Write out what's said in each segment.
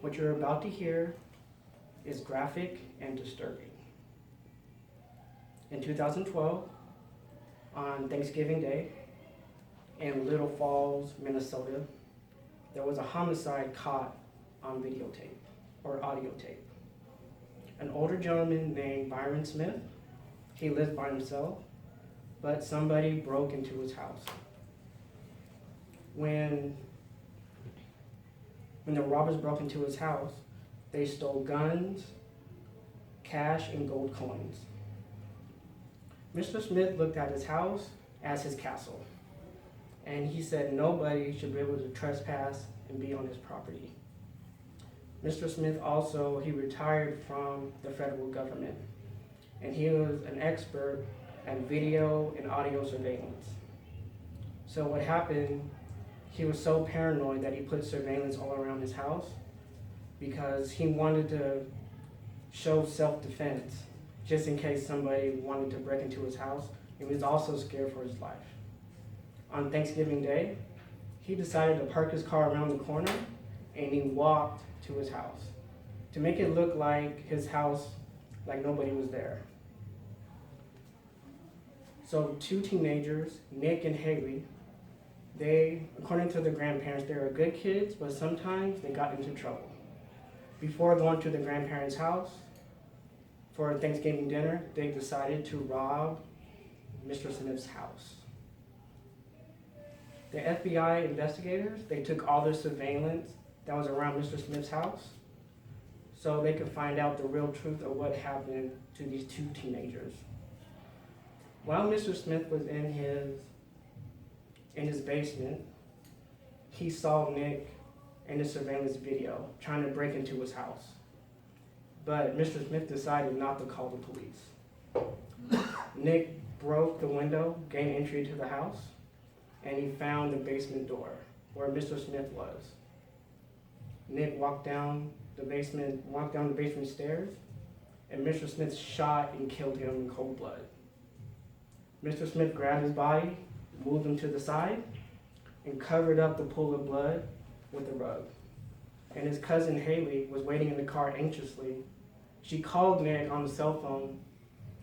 What you're about to hear is graphic and disturbing. In 2012, on Thanksgiving Day, in Little Falls, Minnesota, there was a homicide caught on videotape or audio tape. An older gentleman named Byron Smith, he lived by himself, but somebody broke into his house. When the robbers broke into his house, they stole guns, cash, and gold coins. Mr. Smith looked at his house as his castle, and he said nobody should be able to trespass and be on his property. Mr. Smith also, he retired from the federal government, and he was an expert at video and audio surveillance. So what happened, he was so paranoid that he put surveillance all around his house because he wanted to show self-defense just in case somebody wanted to break into his house. He was also scared for his life. On Thanksgiving Day, he decided to park his car around the corner and he walked to his house to make it look like his house, like nobody was there. So two teenagers, Nick and Halie, they, according to the grandparents, they were good kids, but sometimes they got into trouble. Before going to the grandparents' house for Thanksgiving dinner, they decided to rob Mr. Smith's house. The FBI investigators, they took all the surveillance that was around Mr. Smith's house so they could find out the real truth of what happened to these two teenagers. While Mr. Smith was in his basement, he saw Nick in the surveillance video trying to break into his house. But Mr. Smith decided not to call the police. Nick broke the window, gained entry to the house, and he found the basement door where Mr. Smith was. Nick walked down the basement stairs, and Mr. Smith shot and killed him in cold blood. Mr. Smith grabbed his body, moved him to the side, and covered up the pool of blood with a rug. And his cousin Halie was waiting in the car anxiously. She called Nick on the cell phone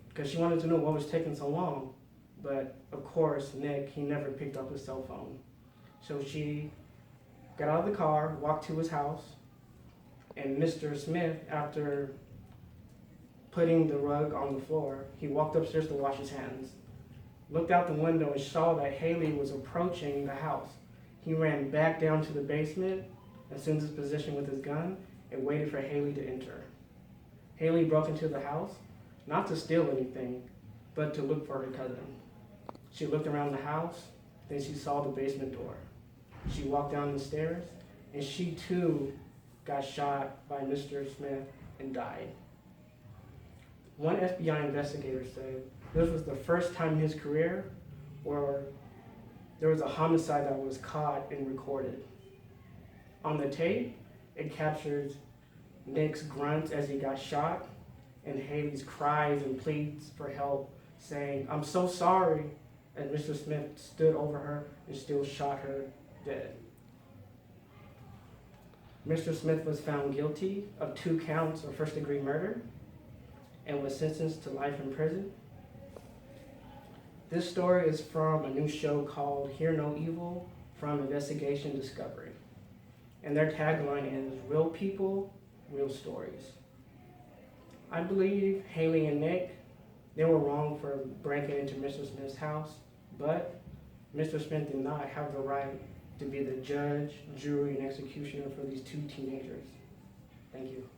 because she wanted to know what was taking so long. But of course, Nick, he never picked up his cell phone. So she got out of the car, walked to his house, and Mr. Smith, after putting the rug on the floor, he walked upstairs to wash his hands. Looked out the window and saw that Halie was approaching the house. He ran back down to the basement, assumed his position with his gun, and waited for Halie to enter. Halie broke into the house, not to steal anything, but to look for her cousin. She looked around the house, then she saw the basement door. She walked down the stairs, and she too got shot by Mr. Smith and died. One FBI investigator said this was the first time in his career where there was a homicide that was caught and recorded. On the tape, it captures Nick's grunts as he got shot and Haley's cries and pleads for help, saying, "I'm so sorry," and Mr. Smith stood over her and still shot her dead. Mr. Smith was found guilty of 2 counts of first-degree murder and was sentenced to life in prison. This story is from a new show called Hear No Evil from Investigation Discovery. And their tagline is "Real People, Real Stories." I believe Halie and Nick, they were wrong for breaking into Mr. Smith's house, but Mr. Smith did not have the right to be the judge, jury, and executioner for these 2 teenagers. Thank you.